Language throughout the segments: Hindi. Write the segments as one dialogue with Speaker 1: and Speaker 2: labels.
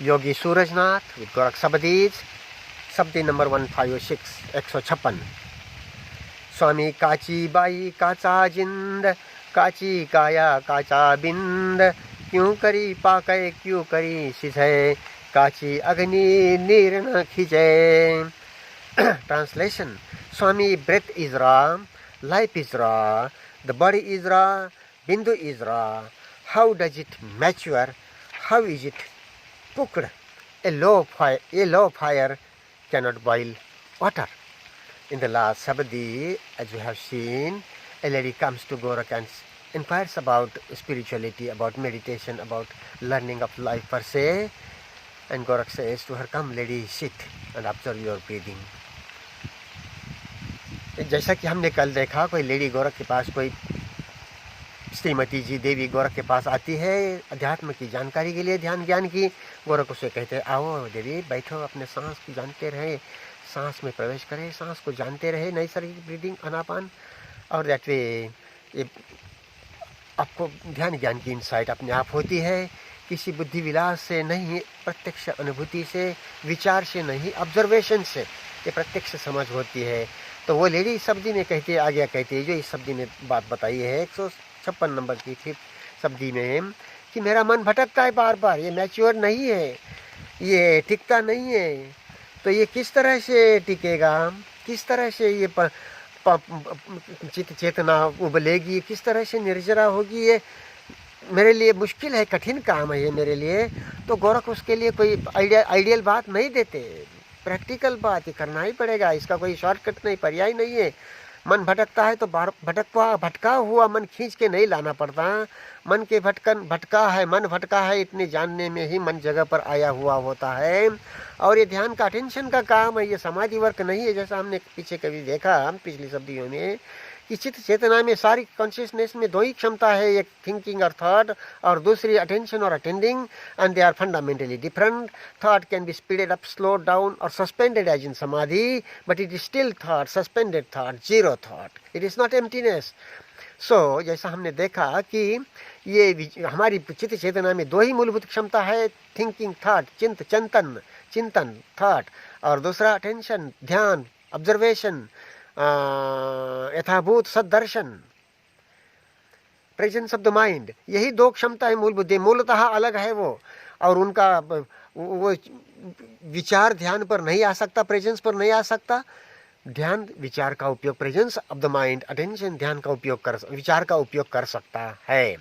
Speaker 1: Yogi Surajnath with Gorak Sabadis, Sabdi number 156, 156. स्वामी काची बाई काचा जिंद, काची काया काचा बिंद, क्यों करी पाके क्यों करी सिझे, काची अग्नि नीर न खिंचे. Translation: Swami, breath is raw, life is raw, the body is raw, Bindu is raw. How does it mature? How is it cooked? A low fire cannot boil water. In the last Sabadi, as we have seen, a lady comes to Gorak and inquires about spirituality, about meditation, about learning of life per se. And Gorak says to her, "Come lady, sit and observe your breathing." जैसा कि हमने कल देखा, कोई लेडी गोरख के पास, कोई श्रीमती जी देवी गोरख के पास आती है अध्यात्म की जानकारी के लिए, ध्यान ज्ञान की. गोरख उसे कहते हैं, आओ देवी बैठो, अपने सांस को जानते रहे, सांस में प्रवेश करें, सांस को जानते रहे, नैसर्गिक ब्रीदिंग अनापान. और दैट वे ये आपको ध्यान ज्ञान की इंसाइट अपने आप होती है, किसी बुद्धि विलास से नहीं, प्रत्यक्ष अनुभूति से, विचार से नहीं, ऑब्जर्वेशन से ये प्रत्यक्ष समझ होती है. तो वो लेडी इस शब्दी में कहती है, आज्ञा कहती है, जो इस शब्दी में बात बताई है 156 नंबर की फिर शब्दी में, कि मेरा मन भटकता है बार बार, ये मैच्योर नहीं है, ये टिकता नहीं है. तो ये किस तरह से टिकेगा, किस तरह से ये चित्त चेतना उबलेगी, किस तरह से निर्जरा होगी, ये मेरे लिए मुश्किल है, कठिन काम है ये मेरे लिए. तो गोरख उसके लिए कोई आइडियल बात नहीं देते, प्रैक्टिकल बात ही करना ही पड़ेगा, इसका कोई शॉर्टकट नहीं, पर्याय नहीं है. मन भटकता है तो भटका हुआ मन खींच के नहीं लाना पड़ता. मन के भटका है इतने जानने में ही मन जगह पर आया हुआ होता है. और ये ध्यान का अटेंशन का काम है, ये समाधि वर्क नहीं है. जैसा हमने पीछे कभी देखा पिछली शब्दियों में, कि चित्त चेतना में सारी कॉन्शियसनेस में दो ही क्षमता है, एक थिंकिंग और थॉट, और दूसरी अटेंशन और attending, and they are fundamentally different. Thought can be speeded up, slowed down और suspended as in samadhi, but it is still thought, suspended thought, zero thought, it is not emptiness. So जैसा हमने देखा कि ये हमारी चित्त चेतना में दो ही मूलभूत क्षमता है, थिंकिंग थॉट, चिंतन थॉट, और दूसरा अटेंशन, ध्यान, ऑब्जर्वेशन, यथाभूत सदर्शन, प्रेजेंस ऑफ द माइंड. यही दो क्षमता है मूलभूत, मूलतः अलग है वो. और उनका वो विचार ध्यान पर नहीं आ सकता, प्रेजेंस पर नहीं आ सकता. ध्यान विचार का उपयोग, presence of the mind, attention ध्यान का उपयोग विचार का उपयोग कर सकता है.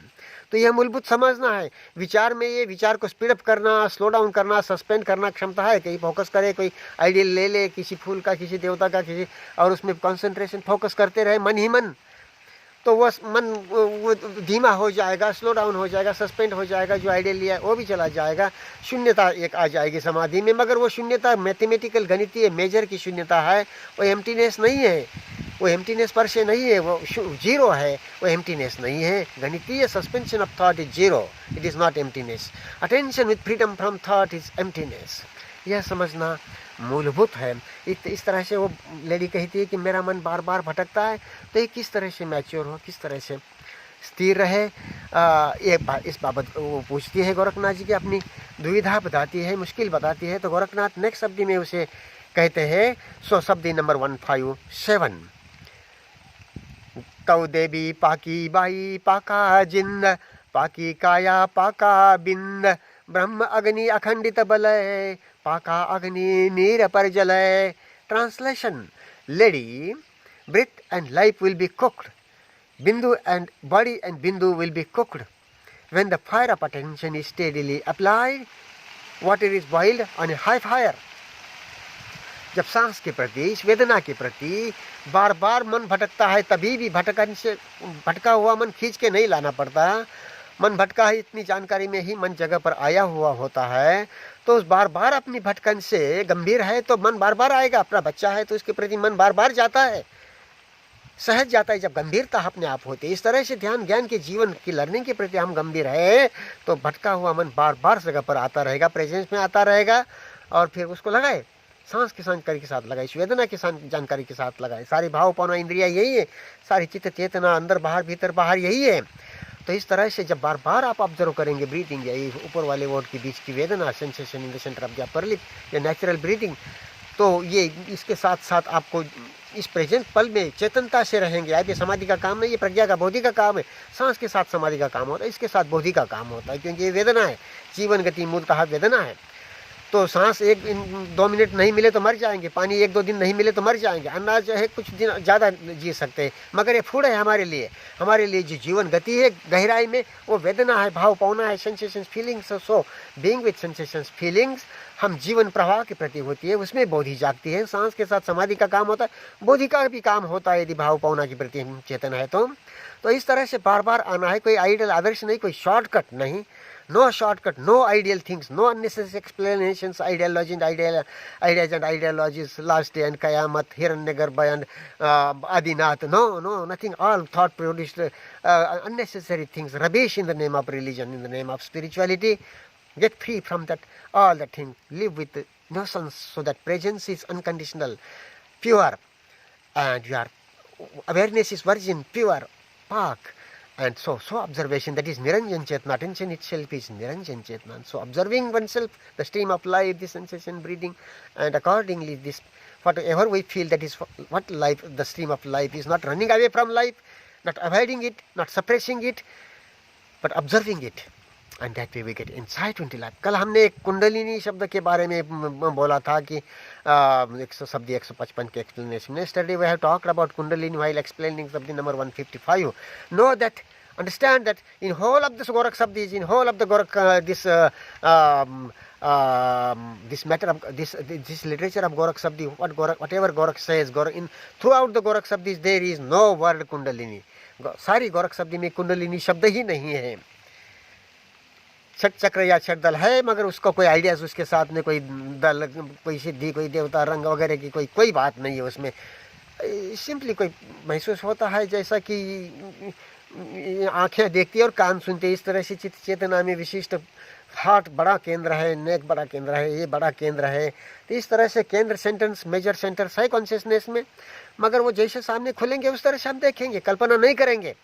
Speaker 1: तो यह मूलभूत समझना है. विचार में ये विचार को स्पीडअप करना, स्लो डाउन करना, सस्पेंड करना क्षमता है. कहीं फोकस करे, कोई आइडियल ले ले, किसी फूल का, किसी देवता का, किसी, और उसमें कंसंट्रेशन फोकस करते रहे मन ही मन, तो वो मन वो धीमा हो जाएगा, स्लो डाउन हो जाएगा, सस्पेंड हो जाएगा, जो आइडियल लिया है वो भी चला जाएगा. शून्यता एक आ जाएगी समाधि में, मगर वो शून्यता मैथमेटिकल, गणितीय मेजर की शून्यता है, वो एम्प्टीनेस नहीं है. वो एम्प्टीनेस पर से नहीं है, वो जीरो है, वो एम्प्टीनेस नहीं है. गणितीय suspension of thought is zero, it is not emptiness. Attention with freedom from thought is emptiness. यह समझना मूलभूत है. इस तरह से वो लेडी कहती है कि मेरा मन बार बार भटकता है, तो ये किस तरह से मैच्योर हो, किस तरह से स्थिर रहे. इस बाबत वो पूछती है गोरखनाथ जी की, अपनी दुविधा बताती है, मुश्किल बताती है. तो गोरखनाथ नेक्स्ट शब्दी में उसे कहते हैं, सो शब्दी नंबर 157, तौ देवी पाकी बाई पाका जिंद, पाकी काया पाका बिंद, ब्रह्म अग्नि अखंडित बलय, पाका अग्नि नीर पर जलय. Translation: Lady, breath and life will be cooked. Bindu and body and Bindu will be cooked. When the fire of attention is steadily applied, water is boiled on a high fire. जब सांस के प्रति, इस वेदना के प्रति बार बार मन भटकता है, तभी भी भटका हुआ मन खींच के नहीं लाना पड़ता. मन भटका है इतनी जानकारी में ही मन जगह पर आया हुआ होता है. तो उस बार बार अपनी भटकन से गंभीर है तो मन बार बार आएगा. अपना बच्चा है तो उसके प्रति मन बार बार जाता है, सहज जाता है जब गंभीरता अपने आप होती है. इस तरह से ध्यान ज्ञान के जीवन की लर्निंग के प्रति हम गंभीर है तो भटका हुआ मन बार बार जगह पर आता रहेगा, प्रेजेंस में आता रहेगा. और फिर उसको लगाए, सांस की जानकारी के साथ लगाए, वेदना की जानकारी के साथ लगाए. सारी भाव पाना इंद्रिया यही है, सारी चित्त चेतना अंदर बाहर भीतर बाहर यही है. तो इस तरह से जब बार बार आप ऑब्जर्व करेंगे ब्रीथिंग या ये ऊपर वाले वर्ड के बीच की वेदना, sensation in the centre of the upper lip या नेचुरल ब्रीथिंग, तो ये इसके साथ साथ आपको इस प्रेजेंट पल में चेतनता से रहेंगे। आप ये समाधि का काम नहीं, ये प्रज्ञा का बोधि का काम है। सांस के साथ समाधि का काम होता है, इसके साथ बोधि का काम होता है, क्योंकि ये वेदना है। जीवन गति मूलतः वेदना है। तो सांस 1-2 मिनट नहीं मिले तो मर जाएंगे, पानी 1-2 दिन नहीं मिले तो मर जाएंगे, अनाज जो है कुछ दिन ज़्यादा जी सकते हैं, मगर ये फूड है हमारे लिए जो जीवन गति है गहराई में वो वेदना है, भाव पाना है, sensations feelings. So being with sensations feelings हम जीवन प्रवाह के प्रति होती है, उसमें बोधि जागती है। सांस के साथ समाधि का काम होता है, बोधि का भी काम होता है यदि भाव पाना के प्रति हम चेतन है तो इस तरह से बार बार आना है। कोई आइडियल आदर्श नहीं, कोई शॉर्टकट नहीं, no shortcut, no ideal things, no unnecessary explanations, ideas and ideologies, last day and Kayamat, Hiranyagarbha and Adinath, no, nothing, all thought produced unnecessary things, rubbish in the name of religion, in the name of spirituality. Get free from that, all that thing, live with the notions so that presence is unconditional, pure, and your awareness is virgin, pure, pak. And so observation, that is Niranjan Chetna, attention itself is Niranjan Chetna. So observing oneself, the stream of life, the sensation, breathing, and accordingly this, whatever we feel, that is what life, the stream of life is, not running away from life, not avoiding it, not suppressing it, but observing it. And that way we get insight into life. कल हमने एक कुंडलिनी शब्द के बारे में बोला था कि 155 के explanation. Yesterday we have talked about Kundalini while explaining Sabdi number 155. Know that, understand that in whole of this Gorak Sabdis, in whole of the Gorak, this matter of this literature of Gorak Sabdi, whatever Gorak says, throughout the Gorak Sabdis there is no word Kundalini. सारी गोरख शब्द में कुंडलिनी शब्द ही नहीं है। छठ चक्र या छठ दल है, मगर उसको कोई आइडियाज, उसके साथ में कोई दल, कोई सिद्धि, कोई देवता, रंग वगैरह की कोई बात नहीं है उसमें। सिंपली कोई महसूस होता है जैसा कि आंखें देखती है और कान सुनते हैं, इस तरह से चित्त चेतना में विशिष्ट हार्ट बड़ा केंद्र है, नेक बड़ा केंद्र है, ये बड़ा केंद्र है। तो इस तरह से केंद्र सेंटेंस, मेजर सेंटर्स है कॉन्शियसनेस में, मगर वो जैसे सामने खुलेंगे उस तरह से हम देखेंगे, कल्पना नहीं करेंगे।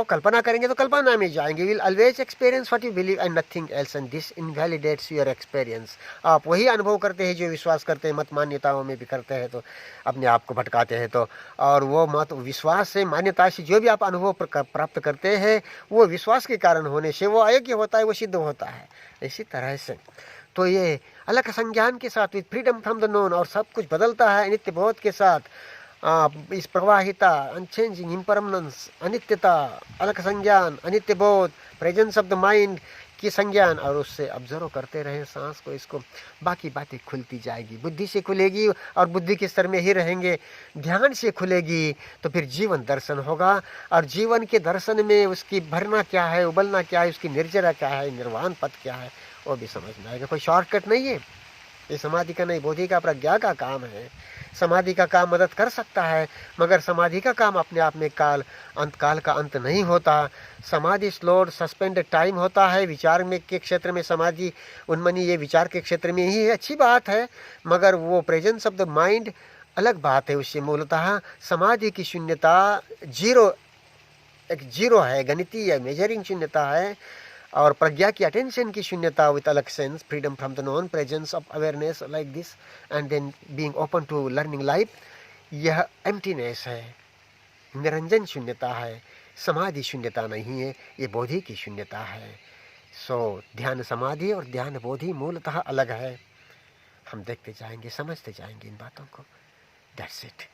Speaker 1: कल्पना करेंगे तो कल्पना में जाएंगे। Will always experience what you believe and nothing else, and this invalidates your experience. आप वही अनुभव करते हैं जो विश्वास करते हैं, मत मान्यताओं में भी करते हैं तो अपने आप को भटकाते हैं। तो और वो मत विश्वास से, मान्यता से जो भी आप अनुभव प्राप्त करते हैं वो विश्वास के कारण होने से वो अयोग्य होता है, वो सिद्ध होता है। इसी तरह से तो ये अलग संज्ञान के साथ, with freedom from the known, और सब कुछ बदलता है नित्य बोध के साथ, इस प्रवाहिता, अनचेंजिंग, इम्परमानेंस, अनित्यता, अलग संज्ञान, अनित्य बोध, प्रेजेंस ऑफ द माइंड की संज्ञान, और उससे ऑब्जर्व करते रहे सांस को। इसको बाकी बातें खुलती जाएगी, बुद्धि से खुलेगी और बुद्धि के स्तर में ही रहेंगे, ध्यान से खुलेगी तो फिर जीवन दर्शन होगा, और जीवन के दर्शन में उसकी भरना क्या है, उबलना क्या है, उसकी निर्जरा क्या है, निर्वाण पद क्या है, वो भी समझ में आएगा। कोई शॉर्टकट नहीं है, ये समाधि का नहीं, बोधि का, प्रज्ञा का काम है। समाधि का काम मदद कर सकता है, मगर समाधि का काम अपने आप में काल का अंत नहीं होता। समाधि स्लोड सस्पेंडेड टाइम होता है। विचार में के क्षेत्र में समाधि उन्मनी, ये विचार के क्षेत्र में ही है, अच्छी बात है, मगर वो प्रेजेंस ऑफ द माइंड अलग बात है। उससे मूलतः समाधि की शून्यता एक जीरो है, गणितीय मेजरिंग शून्यता है, और प्रज्ञा की अटेंशन की शून्यता विथ अलग sense, freedom from the non, presence of awareness like this, and then being open to learning life, यह एम्प्टीनेस है, निरंजन शून्यता है, समाधि शून्यता नहीं है, ये बोधि की शून्यता है। ध्यान समाधि और ध्यान बोधि मूलतः अलग है। हम देखते जाएंगे, समझते जाएंगे इन बातों को। That's it.